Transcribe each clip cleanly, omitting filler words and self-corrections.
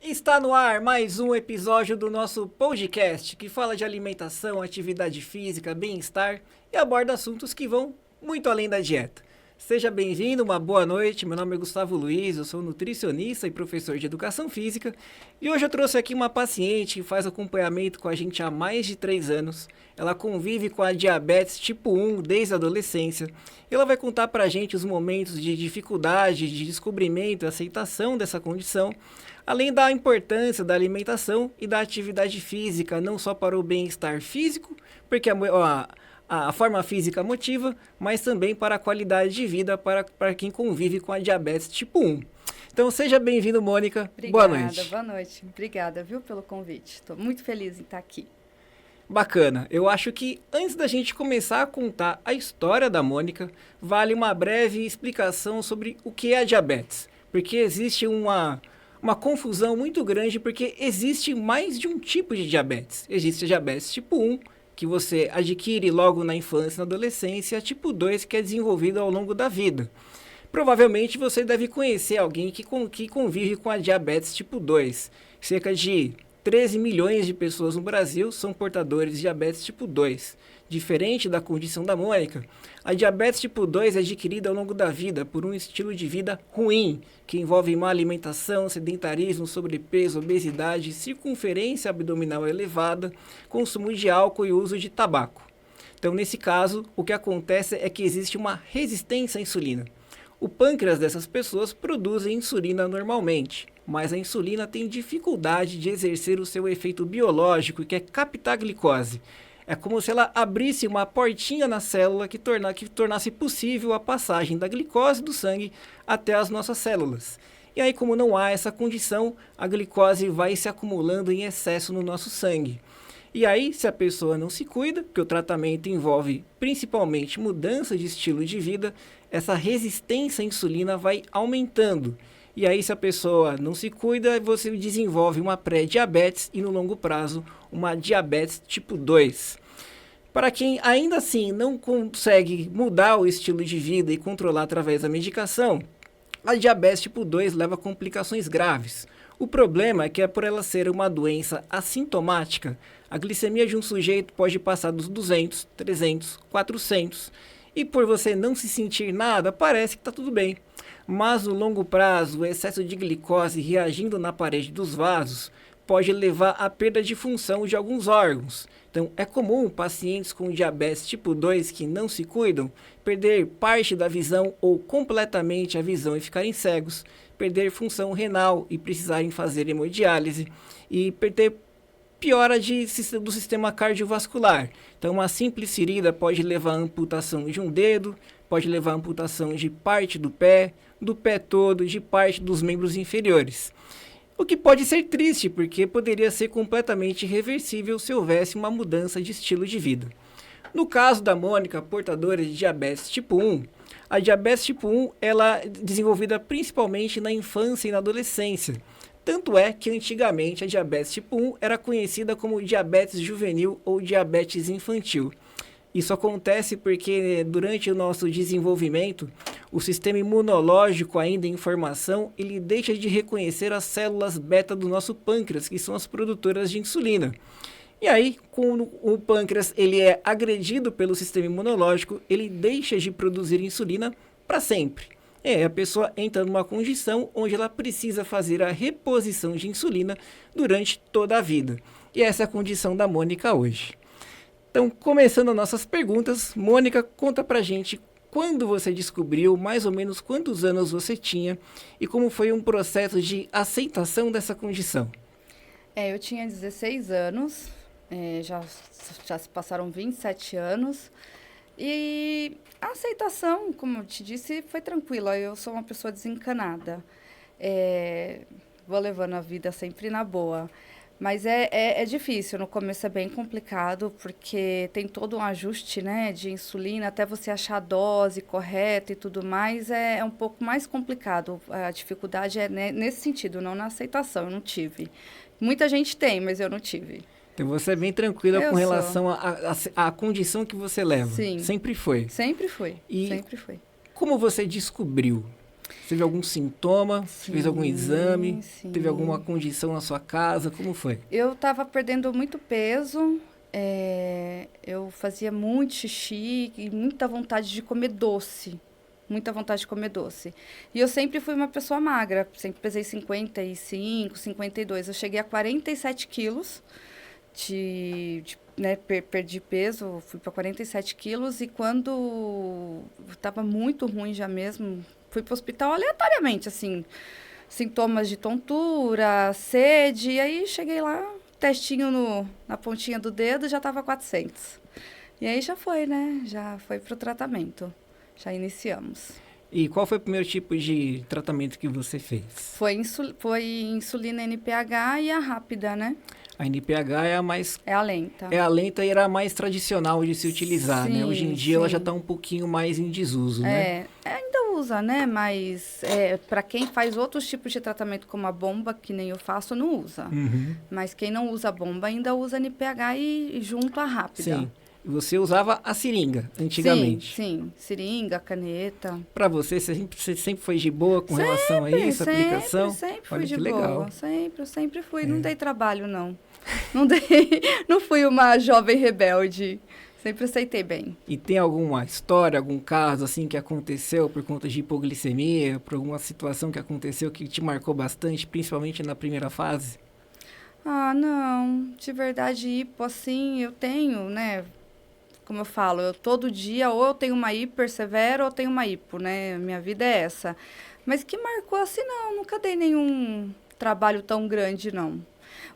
Está no ar mais um episódio do nosso podcast que fala de alimentação, atividade física, bem-estar e aborda assuntos que vão muito além da dieta. Seja bem-vindo, uma boa noite. Meu nome é Gustavo Luiz, eu sou nutricionista e professor de educação física. E hoje eu trouxe aqui uma paciente que faz acompanhamento com a gente há mais de 3 anos. Ela convive com a diabetes tipo 1 desde a adolescência. E ela vai contar pra gente os momentos de dificuldade, de descobrimento e aceitação dessa condição, além da importância da alimentação e da atividade física, não só para o bem-estar físico, porque a forma física motiva, mas também para a qualidade de vida para quem convive com a diabetes tipo 1. Então, seja bem-vindo, Mônica. Obrigada, boa noite. Boa noite. Obrigada, viu, pelo convite. Estou muito feliz em estar aqui. Bacana. Eu acho que antes da gente começar a contar a história da Mônica, vale uma breve explicação sobre o que é a diabetes. Porque existe uma confusão muito grande, porque existe mais de um tipo de diabetes. Existe a diabetes tipo 1, que você adquire logo na infância e na adolescência, e a tipo 2, que é desenvolvida ao longo da vida. Provavelmente você deve conhecer alguém que convive com a diabetes tipo 2. Cerca de 13 milhões de pessoas no Brasil são portadores de diabetes tipo 2. Diferente da condição da Mônica, a diabetes tipo 2 é adquirida ao longo da vida por um estilo de vida ruim, que envolve má alimentação, sedentarismo, sobrepeso, obesidade, circunferência abdominal elevada, consumo de álcool e uso de tabaco. Então, nesse caso, o que acontece é que existe uma resistência à insulina. O pâncreas dessas pessoas produz insulina normalmente, mas a insulina tem dificuldade de exercer o seu efeito biológico, que é captar glicose. É como se ela abrisse uma portinha na célula que tornasse possível a passagem da glicose do sangue até as nossas células. E aí, como não há essa condição, a glicose vai se acumulando em excesso no nosso sangue. E aí, se a pessoa não se cuida, porque o tratamento envolve principalmente mudança de estilo de vida, essa resistência à insulina vai aumentando. E aí, se a pessoa não se cuida, você desenvolve uma pré-diabetes e, no longo prazo, uma diabetes tipo 2. Para quem ainda assim não consegue mudar o estilo de vida e controlar através da medicação, a diabetes tipo 2 leva a complicações graves. O problema é que, por ela ser uma doença assintomática, a glicemia de um sujeito pode passar dos 200, 300, 400. E por você não se sentir nada, parece que está tudo bem. Mas no longo prazo, o excesso de glicose reagindo na parede dos vasos pode levar à perda de função de alguns órgãos. Então, é comum pacientes com diabetes tipo 2 que não se cuidam perder parte da visão ou completamente a visão e ficarem cegos, perder função renal e precisarem fazer hemodiálise e perder piora do sistema cardiovascular. Então, uma simples ferida pode levar à amputação de um dedo, pode levar à amputação de parte do pé todo, de parte dos membros inferiores. O que pode ser triste, porque poderia ser completamente reversível se houvesse uma mudança de estilo de vida. No caso da Mônica, portadora de diabetes tipo 1, a diabetes tipo 1 ela é desenvolvida principalmente na infância e na adolescência. Tanto é que antigamente a diabetes tipo 1 era conhecida como diabetes juvenil ou diabetes infantil. Isso acontece porque durante o nosso desenvolvimento, o sistema imunológico ainda em formação, ele deixa de reconhecer as células beta do nosso pâncreas, que são as produtoras de insulina. E aí, quando o pâncreas ele é agredido pelo sistema imunológico, ele deixa de produzir insulina para sempre. A pessoa entra numa condição onde ela precisa fazer a reposição de insulina durante toda a vida. E essa é a condição da Mônica hoje. Então, começando as nossas perguntas, Mônica, conta pra gente quando você descobriu, mais ou menos quantos anos você tinha e como foi um processo de aceitação dessa condição. Eu tinha 16 anos, já se passaram 27 anos e a aceitação, como eu te disse, foi tranquila. Eu sou uma pessoa desencanada, vou levando a vida sempre na boa. Mas é difícil, no começo é bem complicado, porque tem todo um ajuste, né, de insulina, até você achar a dose correta e tudo mais, é um pouco mais complicado. A dificuldade é nesse sentido, não na aceitação, eu não tive. Muita gente tem, mas eu não tive. Então você é bem tranquila com relação à condição que você leva. Sim. Sempre foi. Sempre foi, E sempre foi. como você descobriu? Teve algum sintoma? Sim, Fez algum exame? sim. Teve alguma condição na sua casa? Como foi? Eu estava perdendo muito peso, eu fazia muito xixi e muita vontade de comer doce. Muita vontade de comer doce. E eu sempre fui uma pessoa magra, sempre pesei 55, 52. Eu cheguei a 47 quilos né, perdi peso, fui para 47 quilos e quando estava muito ruim já mesmo, fui para o hospital aleatoriamente, assim, sintomas de tontura, sede, e aí cheguei lá, testinho na pontinha do dedo, já estava 400. E aí já foi, né? Já foi pro tratamento. Já iniciamos. E qual foi o primeiro tipo de tratamento que você fez? Foi insulina NPH e a rápida, né? A NPH é a mais... É a lenta. É a lenta e era a mais tradicional de se utilizar, né? Hoje em dia ela já está um pouquinho mais em desuso, né? Ainda usa, né? Mas para quem faz outros tipos de tratamento, como a bomba, que nem eu faço, não usa. Uhum. Mas quem não usa bomba ainda usa NPH e junto a rápida. Sim. Você usava a seringa, antigamente. Sim. Seringa, caneta. Para você sempre foi de boa com relação a isso, a aplicação? Sempre fui Olha de que boa. legal. Sempre fui. Não dei trabalho, não. Não fui uma jovem rebelde. Sempre aceitei bem. E tem alguma história, algum caso assim que aconteceu por conta de hipoglicemia, por alguma situação que aconteceu que te marcou bastante, principalmente na primeira fase? Ah, não. De verdade, hipo, assim, eu tenho, né? Como eu falo, todo dia ou eu tenho uma hiper severa ou eu tenho uma hipo, né? Minha vida é essa. Mas que marcou assim, não. Nunca dei nenhum trabalho tão grande, não.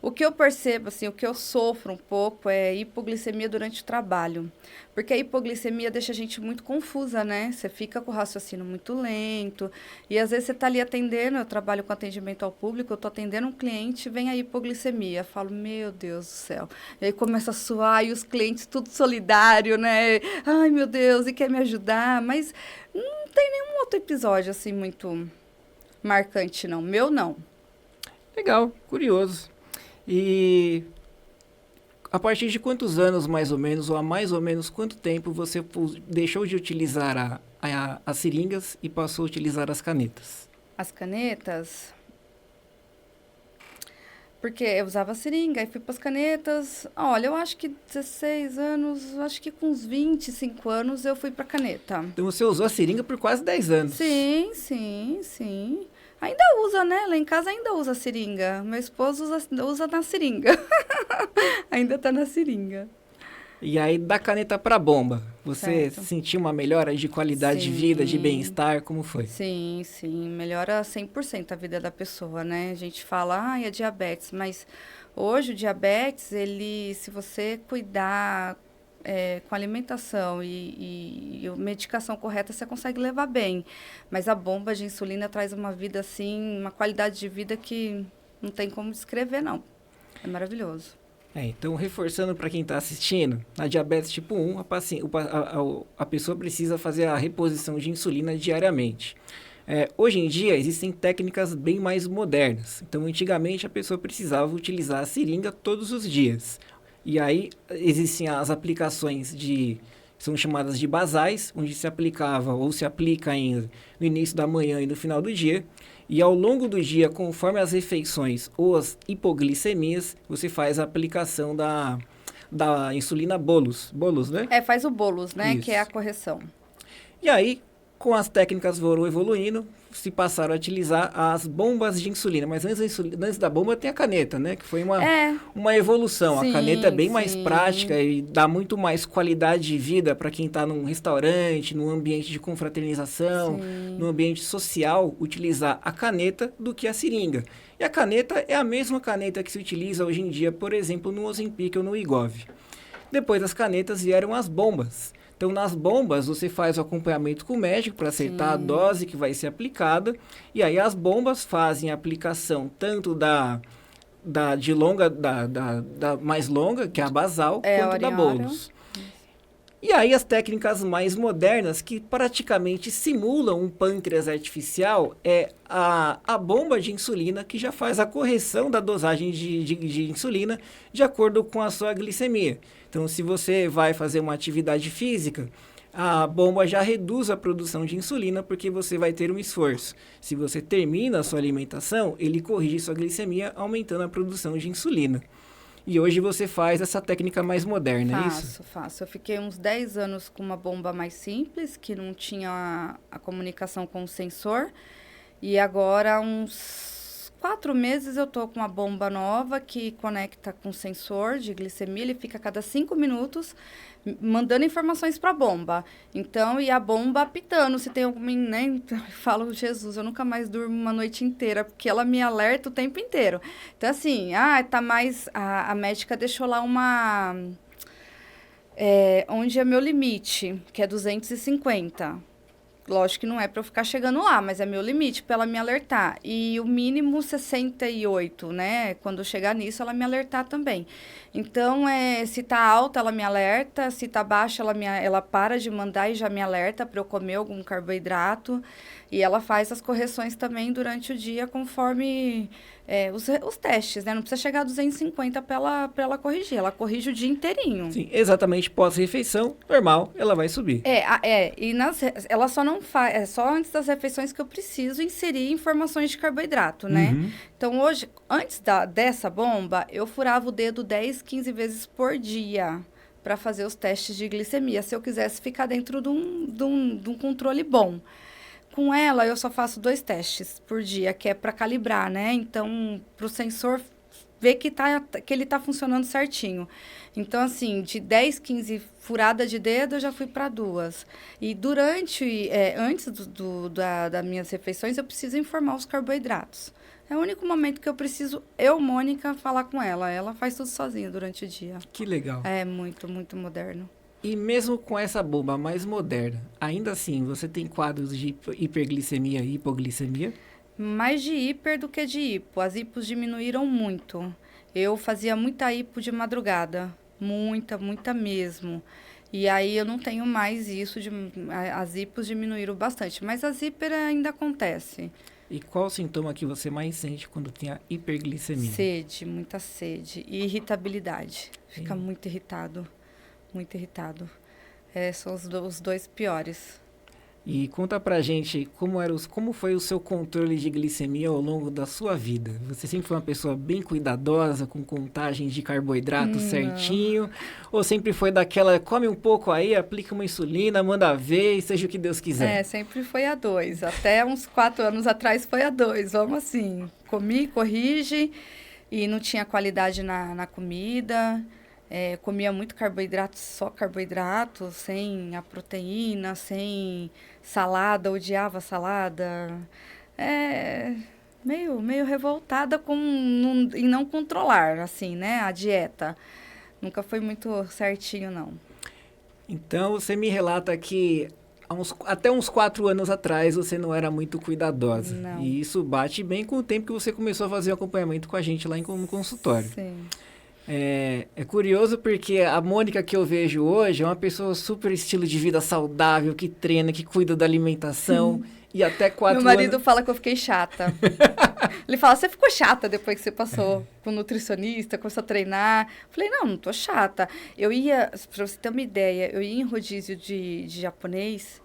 O que eu percebo, assim, o que eu sofro um pouco é hipoglicemia durante o trabalho. Porque a hipoglicemia deixa a gente muito confusa, né? Você fica com o raciocínio muito lento. E às vezes você está ali atendendo, eu trabalho com atendimento ao público, eu estou atendendo um cliente, vem a hipoglicemia. Eu falo, meu Deus do céu. E aí começa a suar e os clientes tudo solidário, né? Ai, meu Deus, e quer me ajudar. Mas não tem nenhum outro episódio, assim, muito marcante, não. Meu, não. Legal, curioso. E a partir de quantos anos, mais ou menos, ou há mais ou menos quanto tempo você deixou de utilizar as seringas e passou a utilizar as canetas? As canetas? Porque eu usava seringa e fui para as canetas. Olha, eu acho que 16 anos, acho que com uns 25 anos eu fui para caneta. Então você usou a seringa por quase 10 anos. Sim. Ainda usa, né? Lá em casa ainda usa seringa. Meu esposo usa na seringa. Ainda tá na seringa. E aí, da caneta para bomba, você Certo. sentiu uma melhora de qualidade de vida, de bem-estar? Como foi? Sim. Melhora 100% a vida da pessoa, né? A gente fala, é diabetes, mas hoje o diabetes, se você cuidar com alimentação e medicação correta, você consegue levar bem. Mas a bomba de insulina traz uma vida, assim, uma qualidade de vida que não tem como descrever, não. É maravilhoso. Então, reforçando para quem está assistindo, na diabetes tipo 1, a pessoa precisa fazer a reposição de insulina diariamente. Hoje em dia, existem técnicas bem mais modernas. Então, antigamente, a pessoa precisava utilizar a seringa todos os dias. E aí, existem as aplicações são chamadas de basais, onde se aplicava ou se aplica ainda no início da manhã e no final do dia. E ao longo do dia, conforme as refeições ou as hipoglicemias, você faz a aplicação da insulina bolus. Bolus, né? Faz o bolos, né? Isso. Que é a correção. E aí, com as técnicas foram evoluindo, se passaram a utilizar as bombas de insulina. Mas antes da bomba tem a caneta, né? Que foi uma evolução. Sim, a caneta é bem mais prática e dá muito mais qualidade de vida para quem está num restaurante, num ambiente de confraternização, num ambiente social, utilizar a caneta do que a seringa. E a caneta é a mesma caneta que se utiliza hoje em dia, por exemplo, no Ozempic ou no Wegovy. Depois das canetas vieram as bombas. Então, nas bombas, você faz o acompanhamento com o médico para acertar a dose que vai ser aplicada. E aí, as bombas fazem a aplicação tanto da mais longa, que é a basal, quanto da bolus. E aí, as técnicas mais modernas, que praticamente simulam um pâncreas artificial, é a bomba de insulina, que já faz a correção da dosagem de insulina de acordo com a sua glicemia. Então, se você vai fazer uma atividade física, A bomba já reduz a produção de insulina porque você vai ter um esforço. Se você termina a sua alimentação, ele corrige sua glicemia, aumentando a produção de insulina. E hoje você faz essa técnica mais moderna, é isso? Faço. Eu fiquei uns 10 anos com uma bomba mais simples, que não tinha a comunicação com o sensor. E agora, uns 4 meses, eu tô com uma bomba nova que conecta com o sensor de glicemia. Ele fica a cada 5 minutos mandando informações para a bomba. Então, e a bomba apitando. Se tem algum... Né? Eu falo, Jesus, eu nunca mais durmo uma noite inteira, porque ela me alerta o tempo inteiro. Então, assim, tá mais... A médica deixou lá uma... onde é meu limite, que é 250. Lógico que não é para eu ficar chegando lá, mas é meu limite para ela me alertar. E o mínimo 68, né? Quando eu chegar nisso, ela me alertar também. Então, se tá alta, ela me alerta. Se tá baixa, ela para de mandar e já me alerta para eu comer algum carboidrato. E ela faz as correções também durante o dia, conforme os testes, né? Não precisa chegar a 250 para ela corrigir. Ela corrige o dia inteirinho. Sim, exatamente pós-refeição, normal, ela vai subir. E ela só não faz... É só antes das refeições que eu preciso inserir informações de carboidrato, né? Uhum. Então, hoje, antes dessa bomba, eu furava o dedo 10, 15 vezes por dia para fazer os testes de glicemia, se eu quisesse ficar dentro de um controle bom. Com ela, eu só faço 2 testes por dia, que é para calibrar, né? Então, para o sensor ver que ele está funcionando certinho. Então, assim, de 10, 15 furadas de dedo, eu já fui para 2. E antes das minhas refeições, eu preciso informar os carboidratos. É o único momento que eu preciso, Mônica, falar com ela. Ela faz tudo sozinha durante o dia. Que legal. É muito, muito moderno. E mesmo com essa bomba mais moderna, ainda assim, você tem quadros de hiperglicemia e hipoglicemia? Mais de hiper do que de hipo. As hipos diminuíram muito. Eu fazia muita hipo de madrugada. Muita, muita mesmo. E aí eu não tenho mais isso. As hipos diminuíram bastante. Mas as hiper ainda acontece. E qual o sintoma que você mais sente quando tem a hiperglicemia? Sede, muita sede. E irritabilidade. Fica muito irritado. Muito irritado. São os 2 piores. E conta pra gente como foi o seu controle de glicemia ao longo da sua vida. Você sempre foi uma pessoa bem cuidadosa, com contagem de carboidrato certinho? Ou sempre foi daquela, come um pouco aí, aplica uma insulina, manda ver e seja o que Deus quiser? Sempre foi a 2. Até uns 4 anos atrás foi a 2. Vamos assim, corrige e não tinha qualidade na comida. Comia muito carboidrato, só carboidrato, sem a proteína, sem salada, odiava salada. Meio revoltada em não controlar, assim, né, a dieta. Nunca foi muito certinho, não. Então, você me relata que até uns 4 anos atrás você não era muito cuidadosa. Não. E isso bate bem com o tempo que você começou a fazer o acompanhamento com a gente lá no consultório. Sim. É curioso porque a Mônica que eu vejo hoje é uma pessoa super estilo de vida saudável, que treina, que cuida da alimentação. E até 4 anos... Meu marido fala que eu fiquei chata. Ele fala, você ficou chata depois que você passou com nutricionista, começou a treinar. Falei, não tô chata. Eu ia, pra você ter uma ideia, eu ia em rodízio de japonês.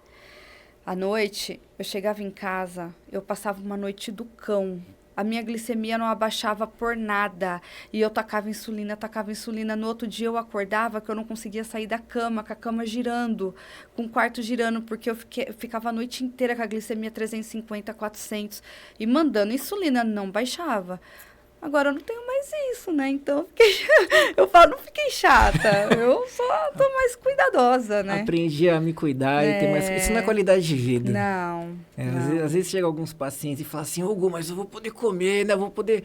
À noite, eu chegava em casa, eu passava uma noite do cão. A minha glicemia não abaixava por nada. E eu tacava insulina. No outro dia eu acordava que eu não conseguia sair da cama, com a cama girando, com o quarto girando, porque eu ficava a noite inteira com a glicemia 350, 400. E mandando insulina, não baixava. Agora eu não tenho mais isso, né? Então eu falo, não fiquei chata. Eu só tô mais cuidadosa, né? Aprendi a me cuidar e ter mais... Isso não é qualidade de vida. Não. Às vezes chegam alguns pacientes e falam assim, Hugo, mas eu vou poder comer, né? Eu vou poder...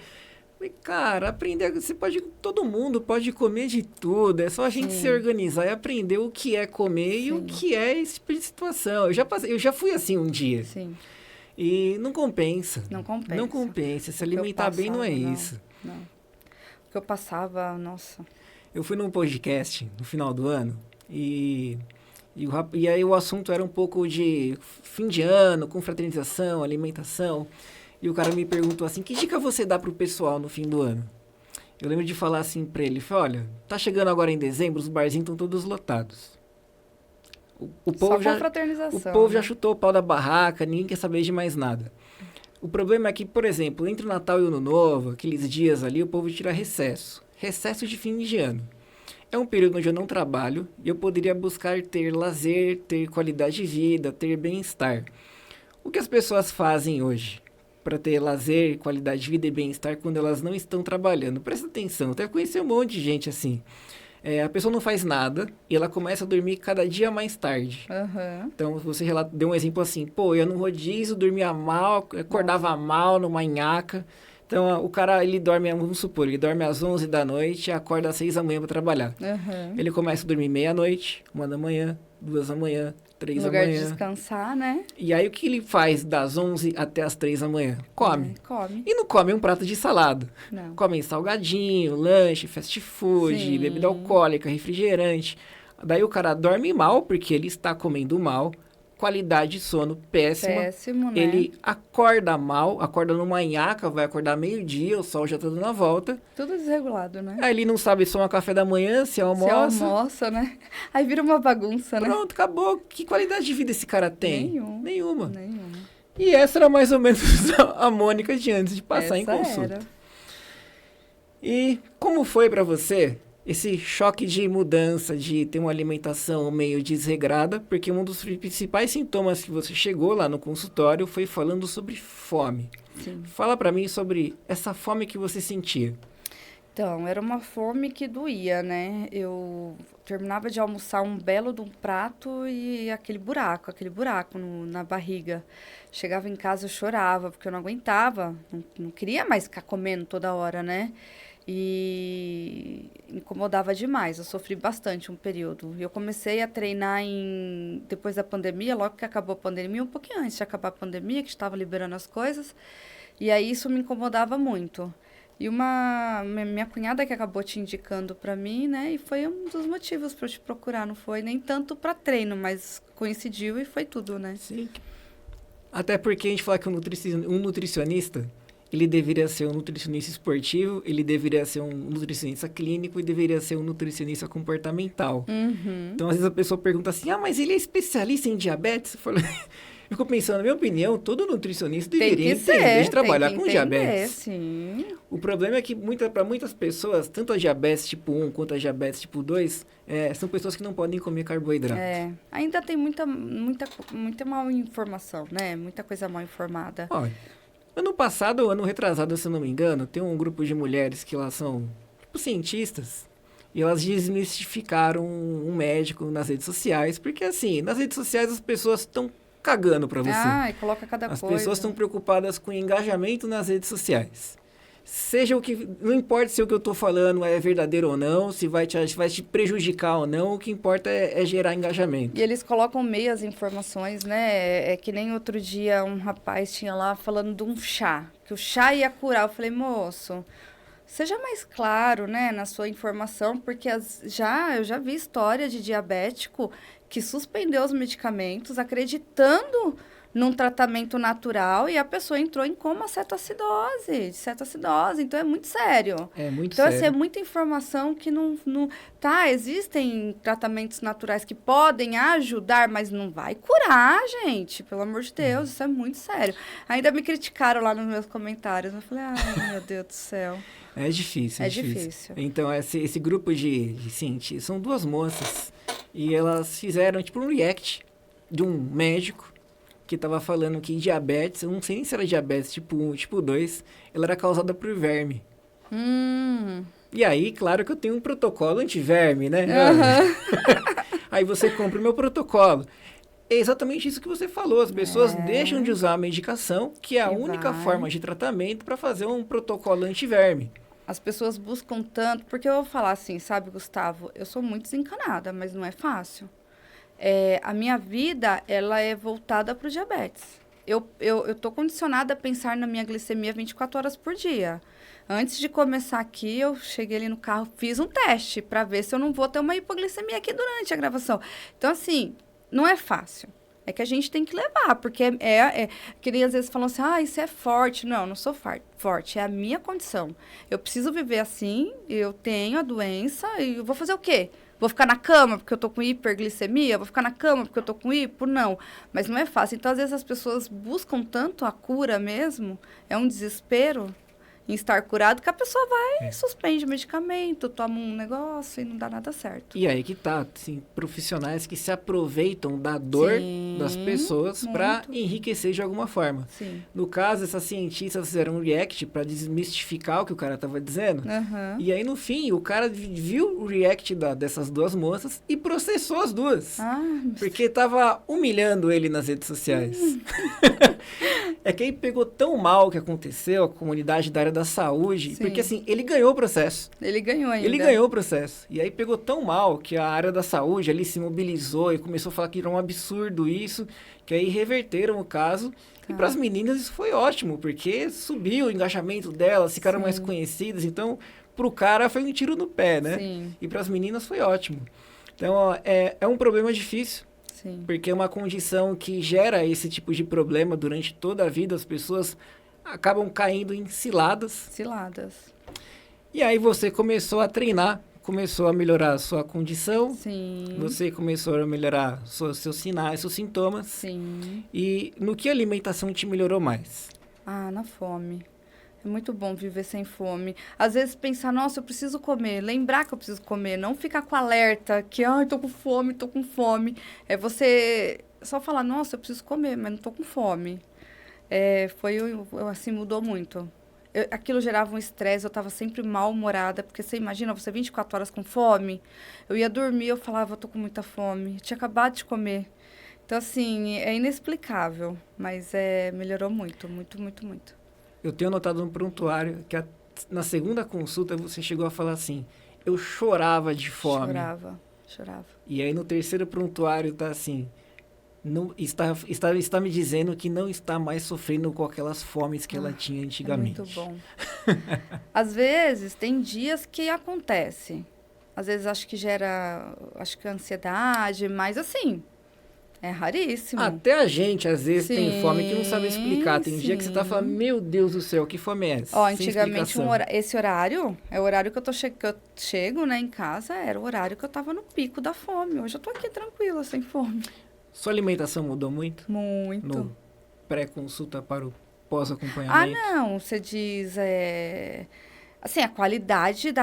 Cara, aprender... Todo mundo pode comer de tudo. É só a gente se organizar e aprender o que é comer e o que é esse tipo de situação. Eu já fui assim um dia. Sim. E não compensa. Não compensa. Não compensa. Se alimentar bem não é isso. Não. O que eu passava, nossa. Eu fui num podcast no final do ano e aí o assunto era um pouco de fim de ano, confraternização, alimentação. E o cara me perguntou assim, que dica você dá pro pessoal no fim do ano? Eu lembro de falar assim pra ele, olha, tá chegando agora em dezembro, os barzinhos estão todos lotados. O Só povo já, confraternização. o povo já né? chutou o pau da barraca, ninguém quer saber de mais nada. O problema é que, por exemplo, entre o Natal e o Ano Novo, aqueles dias ali, o povo tira recesso. Recesso de fim de ano. É um período onde eu não trabalho e eu poderia buscar ter lazer, ter qualidade de vida, ter bem-estar. O que as pessoas fazem hoje para ter lazer, qualidade de vida e bem-estar quando elas não estão trabalhando? Presta atenção, até conheci um monte de gente assim. A pessoa não faz nada e ela começa a dormir cada dia mais tarde. Aham. Então, você deu um exemplo assim, pô, eu no rodízio dormia mal, acordava mal, numa nhaca. Então, o cara, ele dorme, vamos supor, ele dorme às 11 da noite e acorda às 6 da manhã para trabalhar. Aham. Ele começa a dormir meia-noite, 1 da manhã, 2 da manhã, 3 No da lugar de manhã. descansar, né? E aí, o que ele faz das 11 até as 3 da manhã? Come. Come. E não come um prato de salada. Não. Comem salgadinho, lanche, fast food, Sim. bebida alcoólica, refrigerante. Daí o cara dorme mal, porque ele está comendo mal, qualidade de sono péssima. Péssimo, né? Ele acorda mal, acorda numa nhaca, vai acordar meio-dia, o sol já tá dando a volta. Tudo desregulado, né? Aí ele não sabe se toma café da manhã, se Se almoça. almoça, né? Aí vira uma bagunça, né? Pronto, acabou. Que qualidade de vida esse cara tem? Nenhuma. Nenhuma. E essa era mais ou menos a Mônica de antes de passar em Essa consulta. era. E como foi pra você esse choque de mudança, de ter uma alimentação meio desregrada? Porque um dos principais sintomas que você chegou lá no consultório foi falando sobre fome. Sim. Fala pra mim sobre essa fome que você sentia. Então, era uma fome que doía, né? Eu terminava de almoçar um belo de um prato e aquele buraco na barriga. Chegava em casa, eu chorava, porque eu não aguentava, não queria mais ficar comendo toda hora, né? E incomodava demais, eu sofri bastante um período. E eu comecei a treinar depois da pandemia, logo que acabou a pandemia, um pouquinho antes de acabar a pandemia, que estava liberando as coisas. E aí isso me incomodava muito. E minha cunhada que acabou te indicando para mim, né? E foi um dos motivos para eu te procurar. Não foi nem tanto para treino, mas coincidiu e foi tudo, né? Sim. Até porque a gente fala que um nutricionista, ele deveria ser um nutricionista esportivo, ele deveria ser um nutricionista clínico e deveria ser um nutricionista comportamental. Uhum. Então, às vezes a pessoa pergunta assim, mas ele é especialista em diabetes? Eu fico pensando, na minha opinião, todo nutricionista deveria entender de trabalhar com diabetes. Sim. O problema é que para muitas pessoas, tanto a diabetes tipo 1 quanto a diabetes tipo 2, são pessoas que não podem comer carboidrato. Ainda tem muita mal informação, né? Muita coisa mal informada. Olha, ano retrasado, se eu não me engano, tem um grupo de mulheres que elas são tipo cientistas e elas desmistificaram um médico nas redes sociais, porque assim, nas redes sociais as pessoas estão cagando pra você. E coloca cada coisa. As pessoas estão preocupadas com engajamento nas redes sociais. Seja o que... Não importa se o que eu tô falando é verdadeiro ou não, se vai te prejudicar ou não, o que importa é gerar engajamento. E eles colocam meias informações, né? É que nem outro dia um rapaz tinha lá falando de um chá, que o chá ia curar. Eu falei, moço, seja mais claro, né, na sua informação, porque eu já vi história de diabético que suspendeu os medicamentos acreditando num tratamento natural e a pessoa entrou em coma cetoacidose. Então, é muito sério. É muito então, sério. Então, assim, é muita informação que não... Tá, existem tratamentos naturais que podem ajudar, mas não vai curar, gente. Pelo amor de Deus, isso é muito sério. Ainda me criticaram lá nos meus comentários. Eu falei, meu Deus do céu. É difícil, É difícil. Então, esse grupo de cientistas, são duas moças, e elas fizeram, tipo, um react de um médico que estava falando que diabetes, eu não sei nem se era diabetes tipo 1 tipo 2, ela era causada por verme. E aí, claro que eu tenho um protocolo antiverme, né? Aí você compra o meu protocolo. É exatamente isso que você falou. As pessoas deixam de usar a medicação, que é a única forma de tratamento, para fazer um protocolo antiverme. As pessoas buscam tanto... Porque eu vou falar assim, sabe, Gustavo? Eu sou muito desencanada, mas não é fácil. A minha vida, ela é voltada para o diabetes. Eu tô condicionada a pensar na minha glicemia 24 horas por dia. Antes de começar aqui, eu cheguei ali no carro, fiz um teste para ver se eu não vou ter uma hipoglicemia aqui durante a gravação. Então, assim, não é fácil. É que a gente tem que levar, porque que nem às vezes falam assim, isso é forte. Não, eu não sou forte, é a minha condição. Eu preciso viver assim, eu tenho a doença e eu vou fazer o quê? Vou ficar na cama porque eu tô com hiperglicemia? Vou ficar na cama porque eu tô com hipo? Não. Mas não é fácil. Então, às vezes, as pessoas buscam tanto a cura mesmo, é um desespero em estar curado, que a pessoa vai, suspende o medicamento, toma um negócio e não dá nada certo. E aí que tá, assim, profissionais que se aproveitam da dor das pessoas para enriquecer de alguma forma. Sim. No caso, essas cientistas fizeram um react para desmistificar o que o cara tava dizendo. E aí, no fim, o cara viu o react dessas duas moças e processou as duas. Porque tava humilhando ele nas redes sociais. É que aí pegou tão mal o que aconteceu, a comunidade da área da saúde, porque assim, ele ganhou o processo. Ele ganhou ainda. Ele ganhou o processo. E aí pegou tão mal que a área da saúde ali se mobilizou e começou a falar que era um absurdo isso, que aí reverteram o caso. E para as meninas isso foi ótimo, porque subiu o engajamento delas, ficaram mais conhecidas. Então, pro cara foi um tiro no pé, né? Sim. E para as meninas foi ótimo. Então, ó, é um problema difícil. Sim. Porque é uma condição que gera esse tipo de problema durante toda a vida. As pessoas acabam caindo em ciladas. Ciladas. E aí você começou a treinar, começou a melhorar a sua condição. Sim. Você começou a melhorar seus sinais, seus sintomas. Sim. E no que a alimentação te melhorou mais? Na fome. É muito bom viver sem fome. Às vezes pensar, nossa, eu preciso comer. Lembrar que eu preciso comer. Não ficar com alerta, que, tô com fome, tô com fome. É você só falar, nossa, eu preciso comer, mas não tô com fome. Assim, mudou muito. Aquilo gerava um estresse, eu tava sempre mal-humorada, porque você imagina, você 24 horas com fome. Eu ia dormir, eu falava, eu tô com muita fome. Eu tinha acabado de comer. Então, assim, é inexplicável, mas melhorou muito, muito, muito, muito. Eu tenho notado no prontuário que na segunda consulta você chegou a falar assim, eu chorava de fome. Chorava. E aí no terceiro prontuário tá assim, não, está me dizendo que não está mais sofrendo com aquelas fomes que ela tinha antigamente. É muito bom. Às vezes, tem dias que acontece. Às vezes, acho que ansiedade, mas assim, é raríssimo. Até a gente, às vezes, tem fome que não sabe explicar. Tem dia que você tá falando, meu Deus do céu, que fome é essa? Antigamente, esse horário é o horário que eu chego, né, em casa, era o horário que eu tava no pico da fome. Hoje eu tô aqui tranquila, sem fome. Sua alimentação mudou muito? Muito. No pré-consulta para o pós-acompanhamento? Não, você diz, assim, a qualidade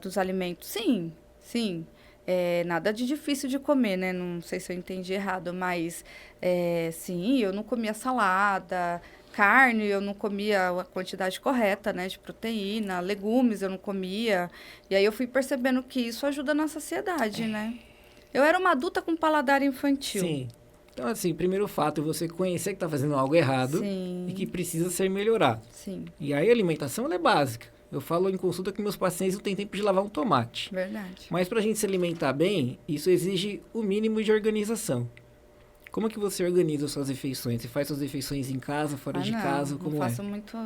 dos alimentos, sim. Nada de difícil de comer, né? Não sei se eu entendi errado, mas sim, eu não comia salada, carne eu não comia a quantidade correta, né, de proteína, legumes eu não comia. E aí eu fui percebendo que isso ajuda na saciedade, né? Eu era uma adulta com paladar infantil. Sim. Então, assim, primeiro fato é você conhecer que está fazendo algo errado. Sim. E que precisa ser melhorado. Sim. E aí a alimentação ela é básica. Eu falo em consulta que meus pacientes não têm tempo de lavar um tomate. Verdade. Mas para a gente se alimentar bem, isso exige o mínimo de organização. Como que você organiza suas refeições? Você faz suas refeições em casa, fora de casa? Como não faço muito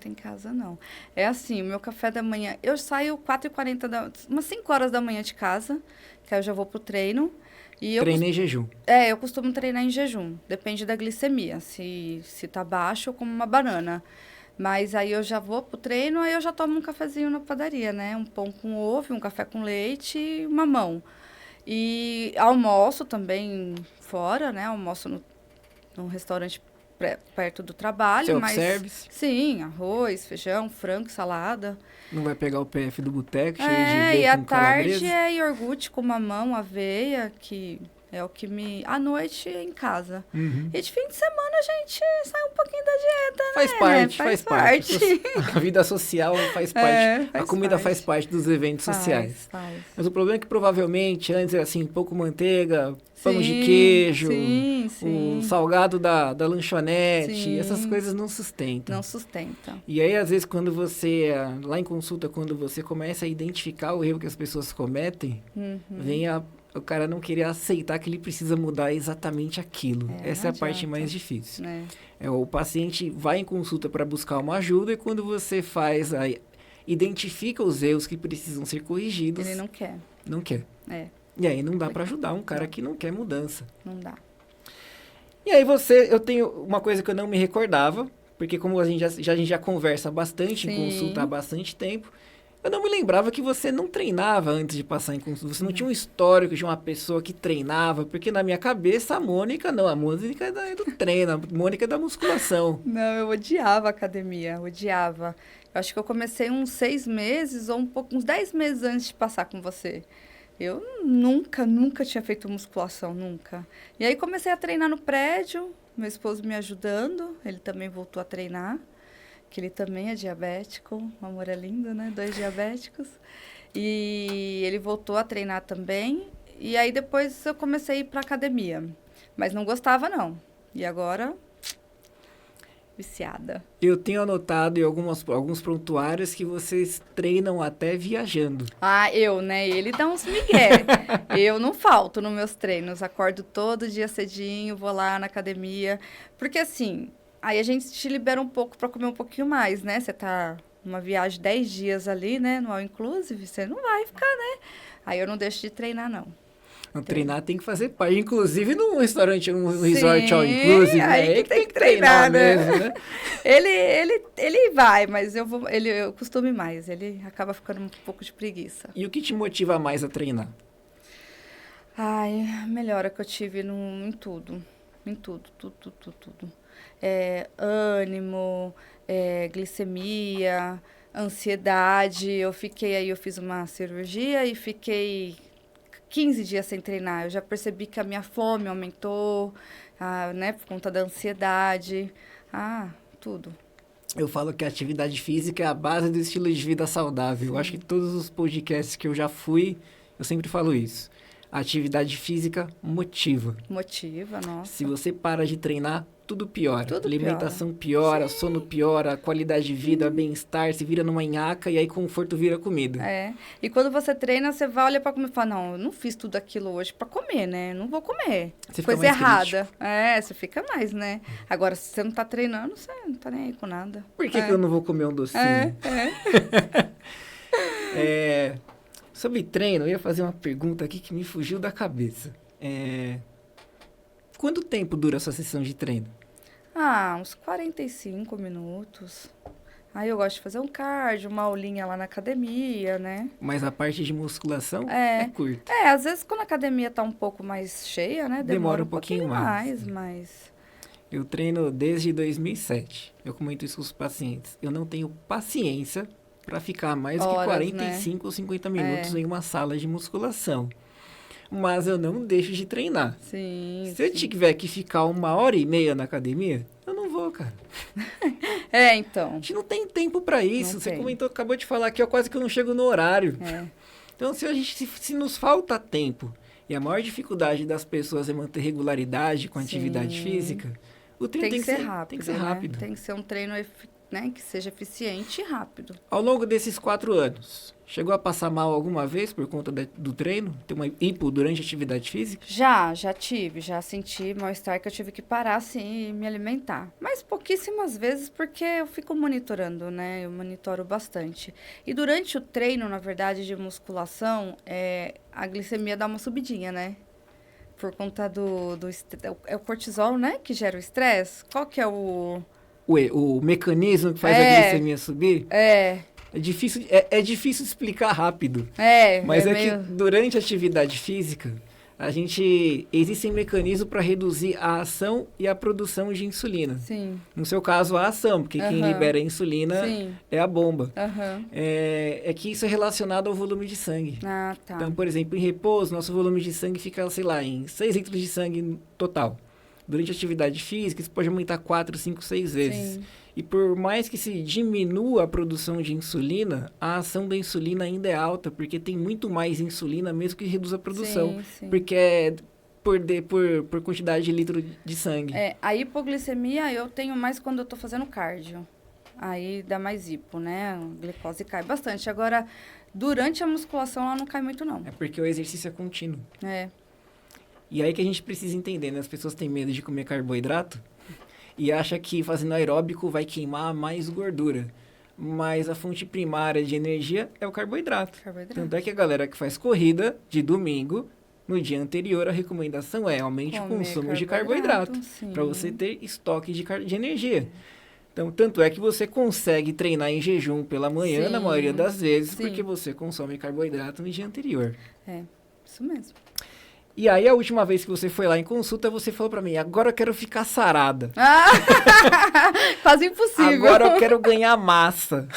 em casa, não. É assim, o meu café da manhã... Eu saio 4h40, umas 5 horas da manhã de casa, que aí eu já vou pro treino. Treina em jejum. Eu costumo treinar em jejum. Depende da glicemia. Se tá baixo, eu como uma banana. Mas aí eu já vou pro treino, aí eu já tomo um cafezinho na padaria, né? Um pão com ovo, um café com leite e mamão. E almoço também fora, né? Almoço num restaurante perto do trabalho. Self-service? Sim, arroz, feijão, frango, salada. Não vai pegar o PF do boteco cheio de bacon e à calabresa? tarde é iogurte com mamão, aveia, que é o que À noite em casa. Uhum. E de fim de semana a gente sai um pouquinho da dieta, Faz parte. A vida social faz parte. A comida faz parte dos eventos sociais. Faz. Mas o problema é que provavelmente antes era assim, pouco manteiga, pão de queijo, o salgado da lanchonete, essas coisas não sustentam. Não sustenta. E aí, às vezes, quando você, lá em consulta, quando você começa a identificar o erro que as pessoas cometem, vem o cara não querer aceitar que ele precisa mudar exatamente aquilo. Essa é a parte mais difícil. O paciente vai em consulta para buscar uma ajuda e quando você identifica os erros que precisam ser corrigidos... Ele não quer. Não quer. E aí não dá para ajudar um cara que não quer mudança. Não dá. E aí eu tenho uma coisa que eu não me recordava, porque como a gente já conversa bastante em consulta há bastante tempo, Eu não me lembrava que você não treinava antes de passar em consulta. Você não tinha um histórico de uma pessoa que treinava, porque na minha cabeça a Mônica não, a Mônica é do treino, a Mônica é da musculação. Não, eu odiava a academia, odiava. Eu acho que eu comecei uns 6 meses ou uns 10 meses antes de passar com você. Eu nunca tinha feito musculação, nunca. E aí comecei a treinar no prédio, meu esposo me ajudando, ele também voltou a treinar, que ele também é diabético, o amor é lindo, né? 2 diabéticos. E ele voltou a treinar também, e aí depois eu comecei a ir para academia. Mas não gostava, não. E agora, viciada. Eu tenho anotado em alguns prontuários que vocês treinam até viajando. Ah, né? Ele dá uns migué. Eu não falto nos meus treinos. Acordo todo dia cedinho, vou lá na academia. Porque assim, aí a gente te libera um pouco para comer um pouquinho mais, né? Você tá numa viagem 10 dias ali, né? No All Inclusive, você não vai ficar, né? Aí eu não deixo de treinar, não. Treinar tem que fazer parte. Inclusive num restaurante, num Sim, resort all inclusive, aí né? que tem que treinar, né? mesmo, né? Ele vai, mas eu costumo ir mais. Ele acaba ficando um pouco de preguiça. E o que te motiva mais a treinar? Ai, a melhora que eu tive em tudo. Em tudo. Ânimo, glicemia, ansiedade. Eu fiz uma cirurgia e fiquei 15 dias sem treinar. Eu já percebi que a minha fome aumentou, né, por conta da ansiedade. Tudo. Eu falo que a atividade física é a base do estilo de vida saudável. Eu acho que todos os podcasts que eu já fui, eu sempre falo isso. A atividade física motiva. Motiva, nossa. Se você para de treinar, tudo piora. Tudo Alimentação piora, sono piora, qualidade de vida, bem-estar, se vira numa nhaca e aí conforto vira comida. E quando você treina, você vai olhar pra comer e fala, não, eu não fiz tudo aquilo hoje pra comer, né? Não vou comer. Você fica coisa mais errada. Você fica mais, né? Agora, se você não tá treinando, você não tá nem aí com nada. Por que eu não vou comer um docinho? Sobre treino, eu ia fazer uma pergunta aqui que me fugiu da cabeça. Quanto tempo dura a sua sessão de treino? Uns 45 minutos. Aí eu gosto de fazer um cardio, uma aulinha lá na academia, né? Mas a parte de musculação é curta. Às vezes quando a academia tá um pouco mais cheia, né? Demora um pouquinho mais, mas... Eu treino desde 2007. Eu comento isso com os pacientes. Eu não tenho paciência para ficar mais do que 45 ou 50 minutos em uma sala de musculação. Mas eu não deixo de treinar. Sim. Se eu tiver que ficar 1h30 na academia, eu não vou, cara. Então. A gente não tem tempo para isso. Você acabou de falar que eu quase que eu não chego no horário. Então, se nos falta tempo e a maior dificuldade das pessoas é manter regularidade com a atividade física, o treino tem que ser rápido. Tem que ser rápido. Tem que ser um treino que seja eficiente e rápido. Ao longo desses 4 anos, chegou a passar mal alguma vez por conta do treino? Ter uma hipo durante a atividade física? Já tive. Já senti mal-estar que eu tive que parar, assim, e me alimentar. Mas pouquíssimas vezes, porque eu fico monitorando, né? Eu monitoro bastante. E durante o treino, na verdade, de musculação, a glicemia dá uma subidinha, né? Por conta é o cortisol, né? Que gera o estresse. Qual que é o mecanismo que faz a glicemia subir? É difícil explicar rápido. Mas que durante a atividade física, existem mecanismos para reduzir a ação e a produção de insulina. Sim. No seu caso, a ação, porque quem libera a insulina é a bomba. Que isso é relacionado ao volume de sangue. Tá. Então, por exemplo, em repouso, nosso volume de sangue fica, sei lá, em 6 litros de sangue total. Durante a atividade física, isso pode aumentar 4, 5, 6 vezes. Sim. E por mais que se diminua a produção de insulina, a ação da insulina ainda é alta, porque tem muito mais insulina mesmo que reduz a produção. Sim. Porque é por quantidade de litro de sangue. A hipoglicemia eu tenho mais quando eu tô fazendo cardio. Aí dá mais hipo, né? A glicose cai bastante. Agora, durante a musculação, ela não cai muito, não. É porque o exercício é contínuo. E aí que a gente precisa entender, né? As pessoas têm medo de comer carboidrato e acham que fazendo aeróbico vai queimar mais gordura. Mas a fonte primária de energia é o carboidrato. Tanto é que a galera que faz corrida de domingo, no dia anterior, a recomendação é aumente o consumo de carboidrato para você ter estoque de energia. Então, tanto é que você consegue treinar em jejum pela manhã, na maioria das vezes, porque você consome carboidrato no dia anterior. É, isso mesmo. E aí, a última vez que você foi lá em consulta, você falou pra mim, agora eu quero ficar sarada. Ah, quase impossível. Agora eu quero ganhar massa.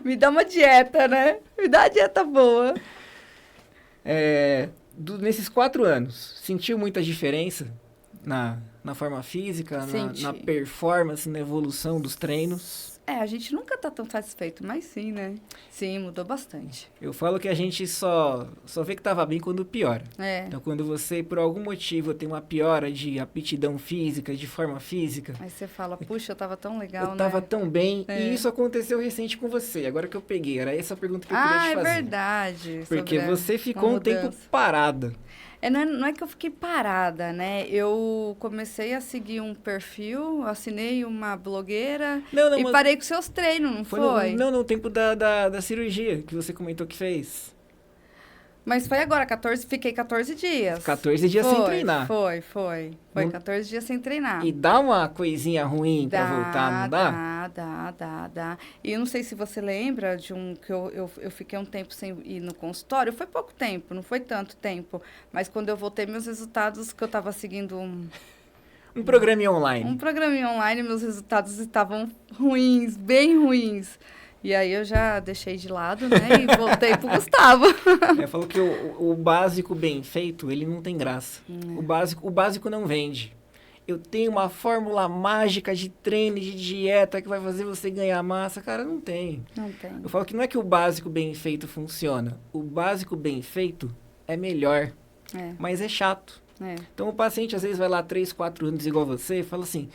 Me dá uma dieta, né? Me dá uma dieta boa. Nesses 4 anos, sentiu muita diferença na forma física, na performance, na evolução dos treinos? A gente nunca tá tão satisfeito, mas sim, né? Sim, mudou bastante. Eu falo que a gente só vê que tava bem quando piora. Então, quando você, por algum motivo, tem uma piora de aptidão física, de forma física... Aí você fala, puxa, eu tava tão legal, né? Eu tava tão bem, e isso aconteceu recente com você. Agora que eu peguei, era essa a pergunta que eu queria te fazer. É verdade. Porque você ficou um tempo parada. Não é que eu fiquei parada, né? Eu comecei a seguir um perfil, assinei uma blogueira e parei com seus treinos, não foi? No tempo da cirurgia que você comentou que fez. Mas foi agora, fiquei 14 dias. 14 dias sem treinar. Foi 14 dias sem treinar. E dá uma coisinha ruim pra voltar, não dá? Dá. E eu não sei se você lembra de que eu fiquei um tempo sem ir no consultório. Foi pouco tempo, não foi tanto tempo. Mas quando eu voltei, meus resultados, que eu tava seguindo um programinha online. Um programinha online, meus resultados estavam ruins, bem ruins. E aí eu já deixei de lado, né? E voltei pro Gustavo. Falou que o básico bem feito, ele não tem graça. O básico não vende. Eu tenho uma fórmula mágica de treino, de dieta que vai fazer você ganhar massa. Cara, não tem. Não tem. Eu falo que não é que o básico bem feito funciona. O básico bem feito é melhor, mas é chato. Então o paciente às vezes vai lá 3, 4 anos igual você e fala assim,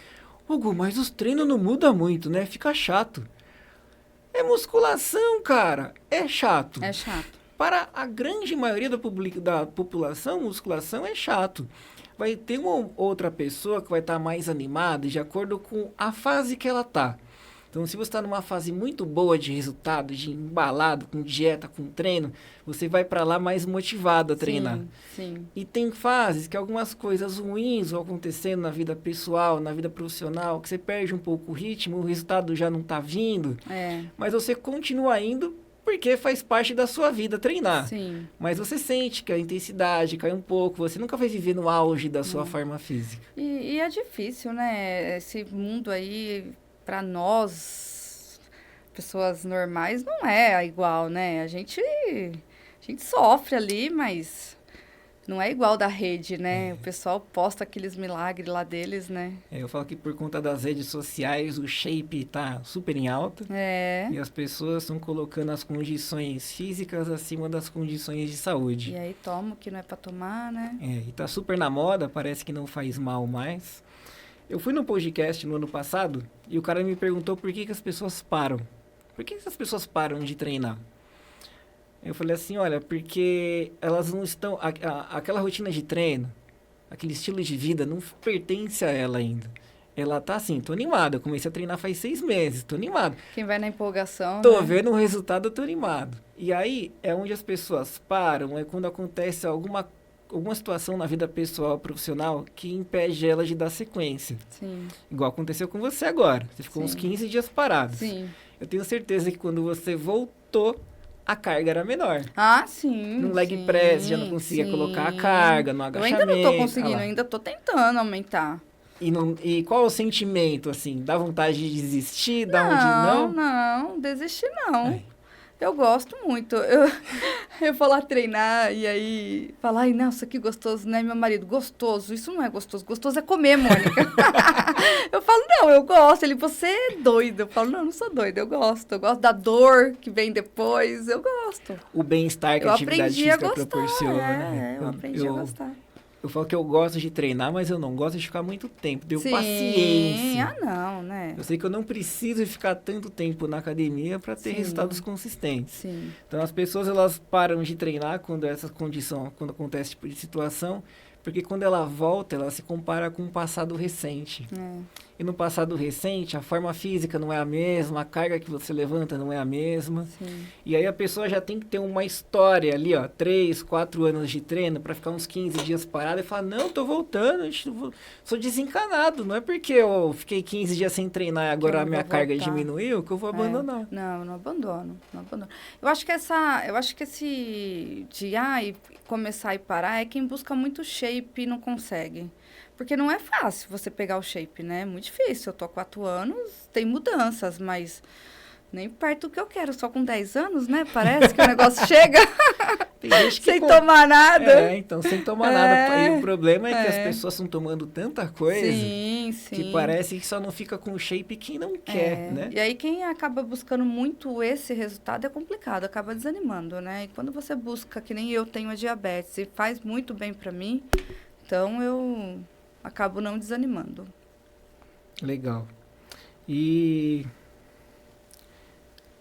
Hugo, mas os treinos não mudam muito, né? Fica chato. É musculação, cara. É chato. É chato. Para a grande maioria da população, musculação é chato. Vai ter uma outra pessoa que vai estar mais animada de acordo com a fase que ela está. Então, se você está numa fase muito boa de resultado, de embalado, com dieta, com treino, você vai para lá mais motivado a treinar. Sim. E tem fases que algumas coisas ruins vão acontecendo na vida pessoal, na vida profissional, que você perde um pouco o ritmo, o resultado já não está vindo. Mas você continua indo porque faz parte da sua vida treinar. Sim. Mas você sente que a intensidade cai um pouco, você nunca vai viver no auge da sua forma física. E é difícil, né? Esse mundo aí... Para nós, pessoas normais, não é igual, né? A gente sofre ali, mas não é igual da rede, né? O pessoal posta aqueles milagres lá deles, né? Eu falo que por conta das redes sociais, o shape tá super em alta. E as pessoas estão colocando as condições físicas acima das condições de saúde. E aí toma o que não é para tomar, né? E tá super na moda, parece que não faz mal mais. Eu fui no podcast no ano passado e o cara me perguntou por que as pessoas param. Por que as pessoas param de treinar? Eu falei assim, olha, porque elas não estão... Aquela rotina de treino, aquele estilo de vida não pertence a ela ainda. Ela tá assim, tô animada. Eu comecei a treinar faz 6 meses, tô animado. Quem vai na empolgação, Tô vendo o resultado, eu tô animado. E aí, é onde as pessoas param, é quando acontece alguma situação na vida pessoal, profissional, que impede ela de dar sequência. Sim. Igual aconteceu com você agora. Você ficou uns 15 dias parado. Sim. Eu tenho certeza que quando você voltou, a carga era menor. Sim. No leg press, já não conseguia colocar a carga, no agachamento. Eu ainda não tô conseguindo, ainda tô tentando aumentar. E qual é o sentimento, assim? Dá vontade de desistir? Dá onde não? Não, desistir não. Eu gosto muito. Eu vou lá treinar e aí falar, ai, nossa, que gostoso, né? Meu marido, gostoso. Isso não é gostoso. Gostoso é comer, Mônica. Eu falo, não, eu gosto. Ele, você é doido. Eu falo, não sou doida, eu gosto. Eu gosto da dor que vem depois, eu gosto. O bem-estar que a atividade física proporciona. Eu aprendi a gostar. Eu falo que eu gosto de treinar, mas eu não gosto de ficar muito tempo. Deu paciência. Não, né? Eu sei que eu não preciso ficar tanto tempo na academia para ter resultados consistentes. Sim. Então, as pessoas, elas param de treinar quando quando acontece esse tipo de situação, porque quando ela volta, ela se compara com um passado recente. e no passado recente a forma física não é a mesma, a carga que você levanta não é a mesma. Sim. E aí a pessoa já tem que ter uma história ali, ó, 3, 4 anos de treino para ficar uns 15 dias parado e falar, não, tô voltando, sou desencanado, não é porque eu fiquei 15 dias sem treinar e agora a minha carga diminuiu que eu vou abandonar. Não, não abandono, não abandono. Eu acho que esse de e começar e parar é quem busca muito shape e não consegue. Porque não é fácil você pegar o shape, né? É muito difícil. Eu tô há 4 anos, tem mudanças, mas nem perto do que eu quero. Só com 10 anos, né? Parece que o negócio chega Tem gente que sem tomar nada. Então, sem tomar nada. E o problema é que as pessoas estão tomando tanta coisa que parece que só não fica com o shape quem não quer, né? E aí quem acaba buscando muito esse resultado é complicado, acaba desanimando, né? E quando você busca, que nem eu tenho a diabetes e faz muito bem pra mim, então eu acabo não desanimando. Legal. E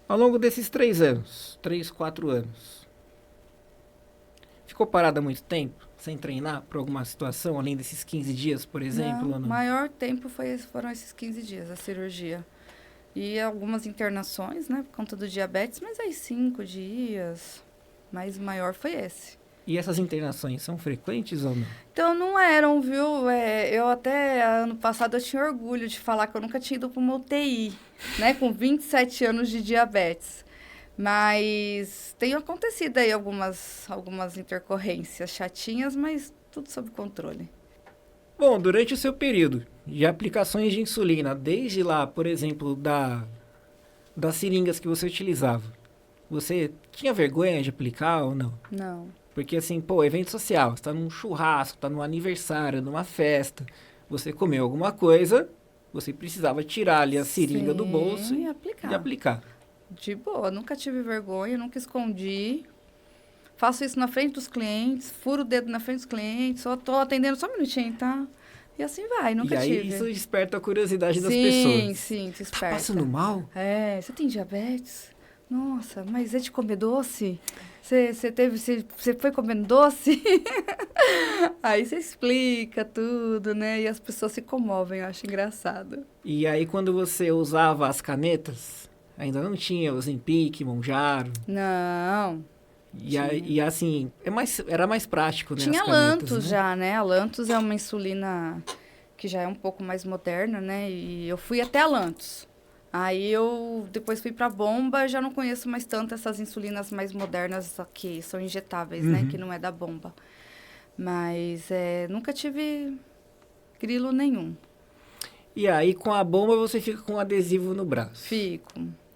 ao longo desses 3 anos, 3, 4 anos, ficou parada há muito tempo, sem treinar, por alguma situação, além desses 15 dias, por exemplo? Não, ou não? O maior tempo foram esses 15 dias, a cirurgia. E algumas internações, né, por conta do diabetes, mas aí 5 dias, mas o maior foi esse. E essas internações são frequentes ou não? Então, não eram, viu? Eu até, ano passado, eu tinha orgulho de falar que eu nunca tinha ido para uma UTI, né? Com 27 anos de diabetes. Mas tem acontecido aí algumas intercorrências chatinhas, mas tudo sob controle. Bom, durante o seu período de aplicações de insulina, desde lá, por exemplo, das seringas que você utilizava, você tinha vergonha de aplicar ou não? Não. Porque assim, evento social, você tá num churrasco, tá num aniversário, numa festa, você comeu alguma coisa, você precisava tirar ali a seringa do bolso e aplicar. De boa, nunca tive vergonha, nunca escondi. Faço isso na frente dos clientes, furo o dedo na frente dos clientes, só tô atendendo só um minutinho, tá? E assim vai, nunca tive. E aí isso desperta a curiosidade das pessoas. Sim, desperta. Tá passando mal? Você tem diabetes? Nossa, mas é de comer doce? Você foi comendo doce? Aí você explica tudo, né? E as pessoas se comovem, eu acho engraçado. E aí quando você usava as canetas, ainda não tinha o Ozempic, Mounjaro? Não. E assim, era mais prático, né? Tinha as canetas, Lantus, né? já, né? A Lantus é uma insulina que já é um pouco mais moderna, né? E eu fui até a Lantus. Aí eu depois fui pra bomba, já não conheço mais tanto essas insulinas mais modernas que são injetáveis, né? Que não é da bomba. Mas nunca tive grilo nenhum. E aí com a bomba você fica com um adesivo no braço. Fico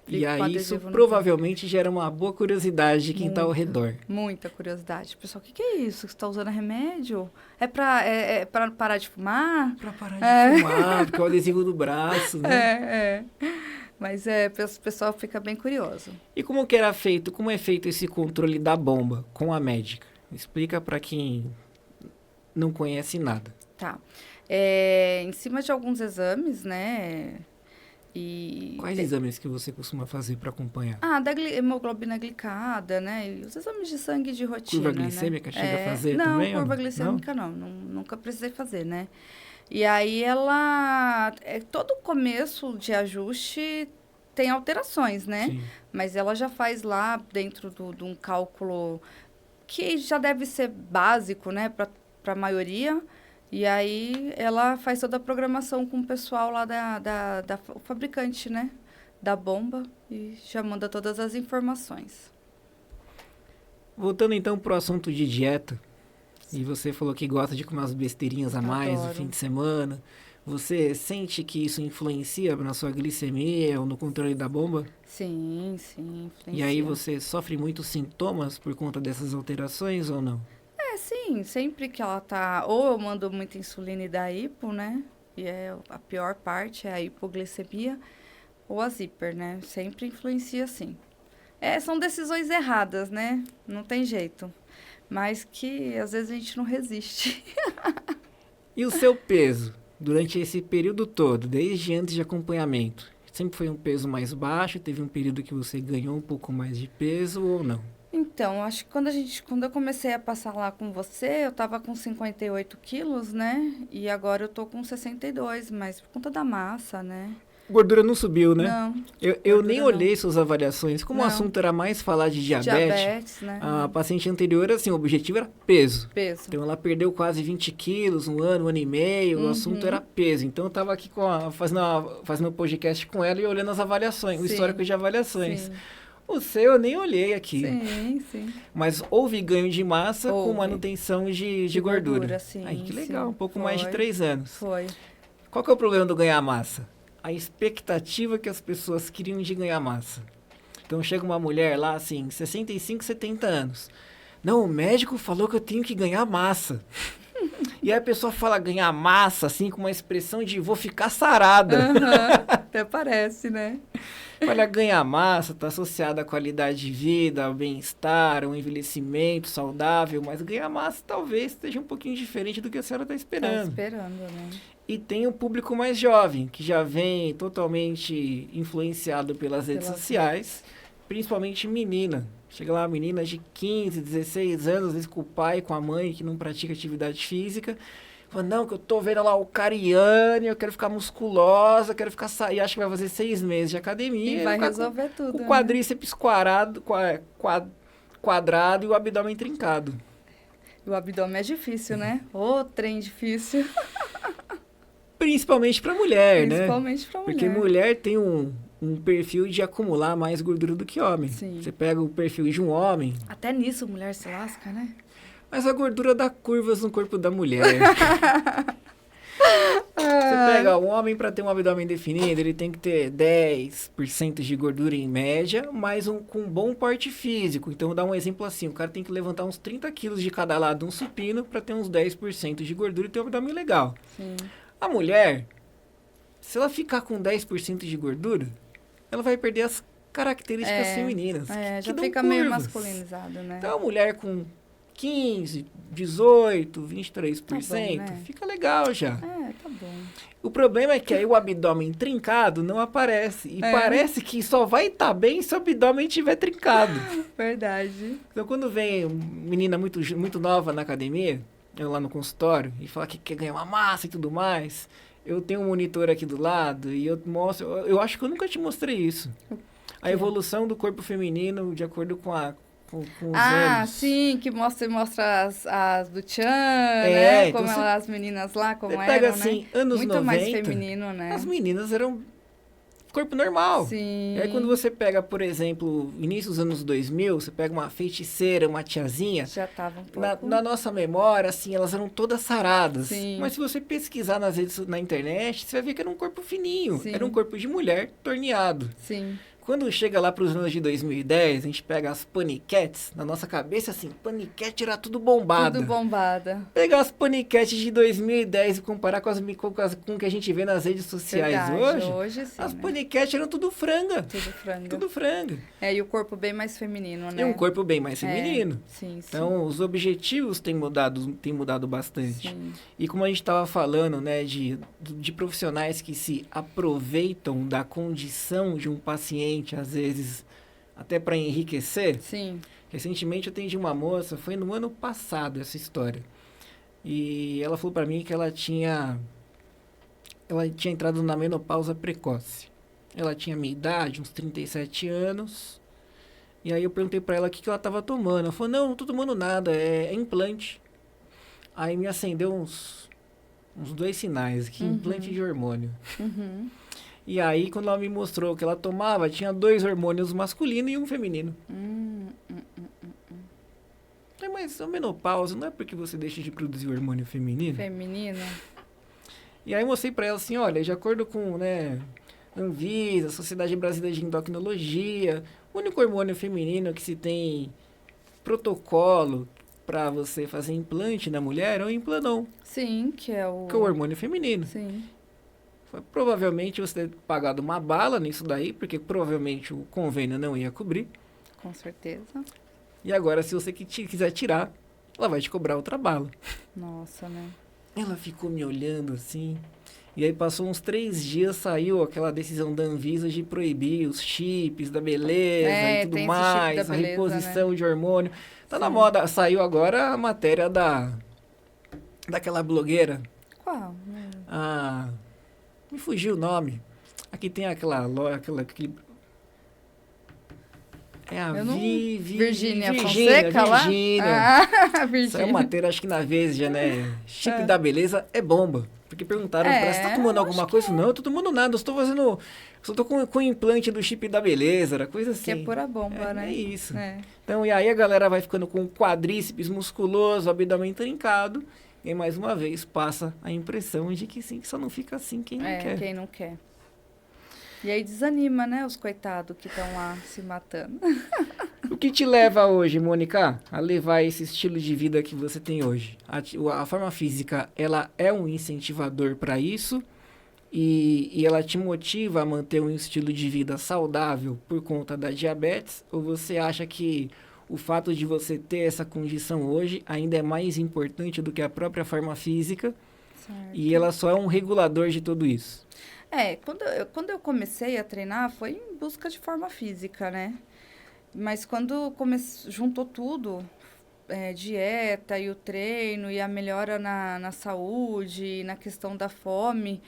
E com aí isso adesivo no provavelmente gera uma boa curiosidade de quem tá ao redor. Muita curiosidade. Pessoal, o que é isso? Você tá usando remédio? É pra parar de fumar? Pra parar de fumar, porque é o adesivo do braço, né? Mas o pessoal fica bem curioso. E como é feito esse controle da bomba com a médica? Explica pra quem não conhece nada. Tá. Em cima de alguns exames, né? Quais exames que você costuma fazer para acompanhar? Da hemoglobina glicada, né? E os exames de sangue de rotina, curva glicêmica, né? chega a fazer também? Não, curva glicêmica não. Nunca precisei fazer, né? E aí ela... todo começo de ajuste tem alterações, né? Sim. Mas ela já faz lá dentro de um cálculo que já deve ser básico, né? Para a maioria. E aí ela faz toda a programação com o pessoal lá o fabricante, né? Da bomba e já manda todas as informações. Voltando então pro assunto de dieta, e você falou que gosta de comer umas besteirinhas a mais no fim de semana. Você sente que isso influencia na sua glicemia ou no controle da bomba? Sim, influencia. E aí você sofre muitos sintomas por conta dessas alterações ou não? Sim, sempre que ela tá... Ou eu mando muita insulina e dá hipo, né? E a pior parte é a hipoglicemia ou a zíper, né? Sempre influencia, sim. São decisões erradas, né? Não tem jeito. Mas que às vezes a gente não resiste. E o seu peso, durante esse período todo, desde antes de sempre foi um peso mais baixo? Teve um período que você ganhou um pouco mais de peso ou não? Então, acho que quando eu comecei a passar lá com você, eu tava com 58 quilos, né? E agora eu tô com 62, mas por conta da massa, né? Gordura não subiu, né? Não, Eu nem gordura olhei suas avaliações. Como o Não. assunto era mais falar de diabetes, né? a paciente anterior, assim, o objetivo era peso. Peso. Então ela perdeu quase 20 quilos, um ano e meio, o assunto era peso. Então eu tava aqui fazendo um podcast com ela e olhando as avaliações, o Sim. histórico de avaliações. Sim. O seu eu nem olhei aqui. Sim, sim. Mas houve ganho de massa com Houve. manutenção de gordura. Sim, Aí, que sim. legal, um pouco Foi. mais de 3 anos. Foi. Qual que é o problema do ganhar massa? A expectativa que as pessoas queriam de ganhar massa. Então chega uma mulher lá, assim, 65, 70 anos. Não, o médico falou que eu tenho que ganhar massa. E aí a pessoa fala ganhar massa, assim, com uma expressão de vou ficar sarada. Até parece, né? Olha, ganhar massa está associada à qualidade de vida, ao bem-estar, ao envelhecimento saudável, mas ganhar massa talvez esteja um pouquinho diferente do que a senhora está Tá esperando. esperando, né? E tem um público mais jovem, que já vem totalmente influenciado pelas redes sociais, principalmente menina. Chega lá, menina de 15, 16 anos, às vezes com o pai, com a mãe, que não pratica atividade física. Fala, não, que eu tô vendo lá o Cariani, eu quero ficar musculosa, eu quero ficar... E acho que vai fazer 6 meses de academia. E vai ficar resolver tudo, com o né? quadríceps quadrado e o abdômen trincado. O abdômen é difícil, né? Ô, trem difícil. Principalmente pra mulher, né? Principalmente pra mulher. Porque mulher tem um perfil de acumular mais gordura do que homem. Sim. Você pega o perfil de um homem, Até nisso mulher se lasca, né? mas a gordura dá curvas no corpo da mulher. Você pega um homem para ter um abdômen definido, ele tem que ter 10% de gordura em média, mas com bom porte físico. Então, vou dar um exemplo assim, o cara tem que levantar uns 30 quilos de cada lado de um supino para ter uns 10% de gordura e ter um abdômen legal. Sim. A mulher, se ela ficar com 10% de gordura, ela vai perder as características femininas. É, que já dão fica meio curvas. masculinizado, né? Então, a mulher com 15, 18, 23%, Tá bom, né? fica legal já. É, tá bom. O problema é que aí o abdômen trincado não aparece. E parece que só vai estar bem se o abdômen estiver trincado. Verdade. Então, quando vem menina muito, muito nova na academia, eu lá no consultório, e fala que quer ganhar uma massa e tudo mais, eu tenho um monitor aqui do lado e eu mostro... Eu acho que eu nunca te mostrei isso. A evolução do corpo feminino de acordo com os anos. Sim, que mostra as do Tchan, né? Como Então as meninas lá, como você eram, pega né? assim, anos Muito 90, mais feminino, né? as meninas eram corpo normal. Sim. E aí quando você pega, por exemplo, início dos anos 2000, você pega uma feiticeira, uma tiazinha, já tava um pouco... na nossa memória, assim, elas eram todas saradas. Sim. Mas se você pesquisar na internet, você vai ver que era um corpo fininho. Sim. Era um corpo de mulher torneado. Sim. Quando chega lá para os anos de 2010, a gente pega as paniquetes, na nossa cabeça, assim, paniquete era tudo bombada. Tudo bombada. Pegar as paniquetes de 2010 e comparar com o que a gente vê nas redes sociais hoje sim, as né? paniquetes eram tudo franga. Tudo franga. Tudo franga. E o corpo bem mais feminino, né? E um corpo bem mais feminino. Sim, sim. Então, os objetivos têm mudado bastante. Sim. E como a gente estava falando, né, de profissionais que se aproveitam da condição de um paciente, às vezes até para enriquecer. Sim. Recentemente eu atendi uma moça, foi no ano passado essa história. E ela falou para mim que ela tinha entrado na menopausa precoce. Ela tinha minha idade, uns 37 anos. E aí eu perguntei para ela o que ela estava tomando. Ela falou, não tô tomando nada, é implante. Aí me acendeu uns 2 sinais aqui, implante de hormônio. Uhum. E aí, quando ela me mostrou o que ela tomava, tinha 2 hormônios masculino e um feminino. Mas a menopausa não é porque você deixa de produzir o hormônio feminino? Feminino? E aí eu mostrei pra ela assim, olha, de acordo com, Anvisa, Sociedade Brasileira de Endocrinologia, o único hormônio feminino que se tem protocolo para você fazer implante na mulher é o Implanon. Sim, que é o... Que é o hormônio feminino. Sim. Provavelmente você ter pagado uma bala nisso daí, porque provavelmente o convênio não ia cobrir. Com certeza. E agora, se você quiser tirar, ela vai te cobrar outra bala. Nossa, né? Ela ficou me olhando assim, E aí passou uns 3 dias, saiu aquela decisão da Anvisa de proibir os chips da beleza e tudo tem esse chip mais, da a beleza, reposição né? de hormônio. Tá na Sim. moda, saiu agora a matéria daquela blogueira. Qual? Ah, me fugiu o nome. Aqui tem aquele é a Eu não... Virgínia, Fonseca lá? Virgínia. Ah, Saiu Virgínia. matéria, acho que na Veja, né? Chip da beleza é bomba. Porque perguntaram pra ela, você tá tomando eu alguma acho coisa? que Não, eu tô tomando nada, eu estou fazendo... Só tô com o implante do chip da beleza, era coisa assim. que é pura bomba, né? É isso. É. Então, e aí a galera vai ficando com quadríceps musculoso, abdômen trincado. E mais uma vez passa a impressão de que sim, que só não fica assim quem não quer. Quem não quer. E aí desanima, né, os coitados que estão lá se matando. O que te leva hoje, Mônica, a levar esse estilo de vida que você tem hoje? A forma física, ela é um incentivador para isso e ela te motiva a manter um estilo de vida saudável por conta da diabetes? Ou você acha que o fato de você ter essa condição hoje ainda é mais importante do que a própria forma física Certo. e ela só é um regulador de tudo isso? Quando eu comecei a treinar foi em busca de forma física, né? Mas quando juntou tudo, dieta e o treino e a melhora na saúde, na questão da fome.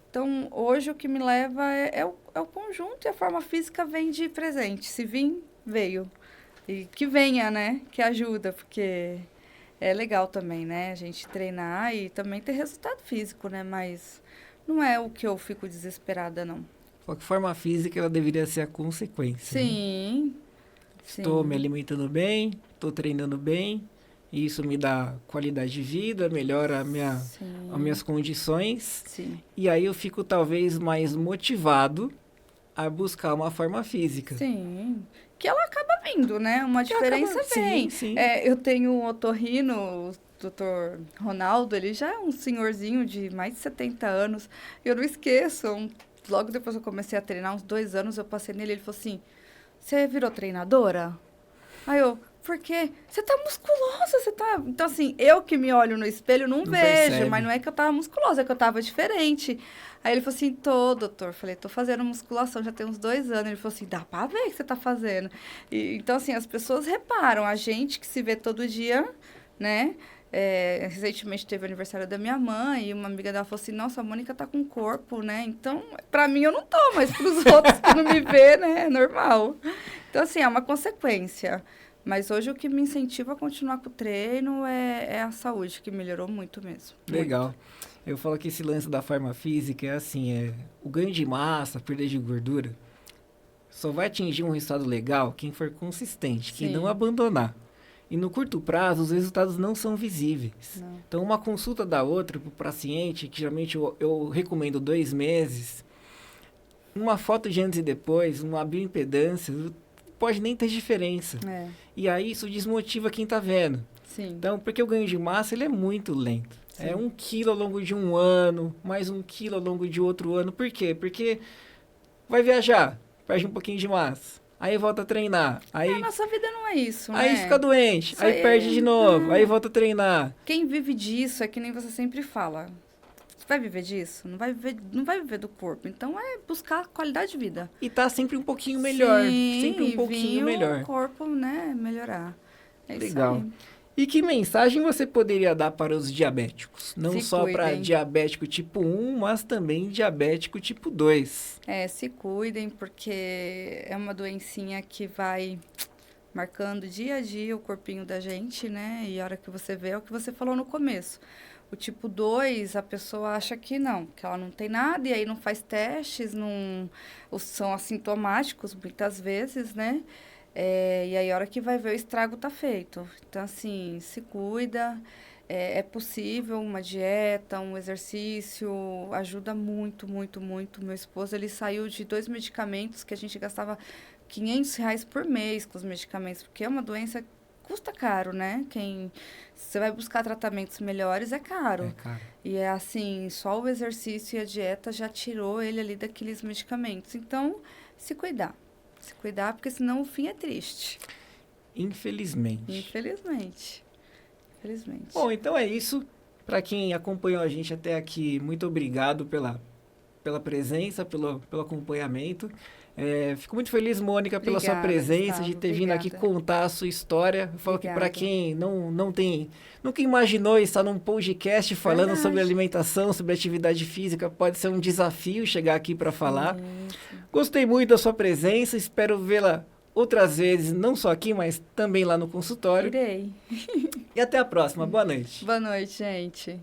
Então, hoje o que me leva é o conjunto e a forma física vem de presente. Se vir, veio. E que venha, né? Que ajuda, porque é legal também, né? A gente treinar e também ter resultado físico, né? Mas não é o que eu fico desesperada, não. Só que forma física ela deveria ser a consequência. Né? Sim. Estou me alimentando bem, estou treinando bem, e isso me dá qualidade de vida, melhora as minhas condições. Sim. E aí eu fico talvez mais motivado a buscar uma forma física. Sim. Que ela acaba vindo, né? Uma diferença vem. Sim. Eu tenho um otorrino, o doutor Ronaldo, ele já é um senhorzinho de mais de 70 anos. Eu não esqueço, logo depois que eu comecei a treinar, uns 2 anos, eu passei nele, ele falou assim, você virou treinadora? Aí eu, por quê? Você tá musculosa, você tá... Então, assim, eu que me olho no espelho não vejo, percebe. mas não é que eu tava musculosa, é que eu tava diferente. Aí ele falou assim, doutor. Falei, tô fazendo musculação, já tem uns 2 anos. Ele falou assim, dá pra ver que você tá fazendo. Então, assim, as pessoas reparam, a gente que se vê todo dia, né? Recentemente teve o aniversário da minha mãe e uma amiga dela falou assim, nossa, a Mônica tá com corpo, né? Então, pra mim eu não tô, mas pros outros que não me vê, né? É normal. Então, assim, é uma consequência. Mas hoje o que me incentiva a continuar com o treino é a saúde, que melhorou muito mesmo. Legal. Muito. Eu falo que esse lance da forma física é assim, o ganho de massa, a perda de gordura, só vai atingir um resultado legal quem for consistente, quem não abandonar. E no curto prazo, os resultados não são visíveis. Não. Então, uma consulta da outra para o paciente, que geralmente eu recomendo 2 meses, uma foto de antes e depois, uma bioimpedância, pode nem ter diferença. E aí isso desmotiva quem está vendo. Sim. Então, porque o ganho de massa ele é muito lento. Sim. É 1 quilo ao longo de 1 ano, mais 1 quilo ao longo de outro ano. Por quê? Porque vai viajar, perde um pouquinho de massa. Aí volta a treinar. Aí, a nossa vida não é isso, aí né? fica doente, Isso aí perde de novo, aí volta a treinar. Quem vive disso é que nem você sempre fala. Você vai viver disso? Não vai viver do corpo. Então é buscar qualidade de vida. E tá sempre um pouquinho melhor. Sim, sempre um pouquinho melhor. O corpo, né, melhorar. É Legal. isso aí. E que mensagem você poderia dar para os diabéticos? Não Se só para cuidem. diabético tipo 1, mas também diabético tipo 2. Se cuidem, porque é uma doencinha que vai marcando dia a dia o corpinho da gente, né? E a hora que você vê é o que você falou no começo. O tipo 2, a pessoa acha que não, que ela não tem nada, e aí não faz testes, são assintomáticos muitas vezes, né? E aí a hora que vai ver o estrago tá feito. Então, assim, se cuida. É possível uma dieta, um exercício, ajuda muito, muito, muito. Meu esposo, ele saiu de 2 medicamentos que a gente gastava R$ 500 por mês com os medicamentos, porque é uma doença que custa caro, né? Você vai buscar tratamentos melhores, é caro. É caro. E é assim, só o exercício e a dieta já tirou ele ali daqueles medicamentos. Então, se cuidar. Se cuidar, porque senão o fim é triste. Infelizmente. Infelizmente. Bom, então é isso. Para quem acompanhou a gente até aqui, muito obrigado pela presença, pelo acompanhamento. Fico muito feliz, Mônica, pela sua presença, Gustavo, de ter vindo aqui contar a sua história. Eu falo que para Obrigada. quem nunca imaginou estar num podcast falando Verdade. sobre alimentação, sobre atividade física, pode ser um desafio chegar aqui para falar. Gostei muito da sua presença, espero vê-la outras vezes, não só aqui, mas também lá no consultório. Irei. E até a próxima. Boa noite. Boa noite, gente.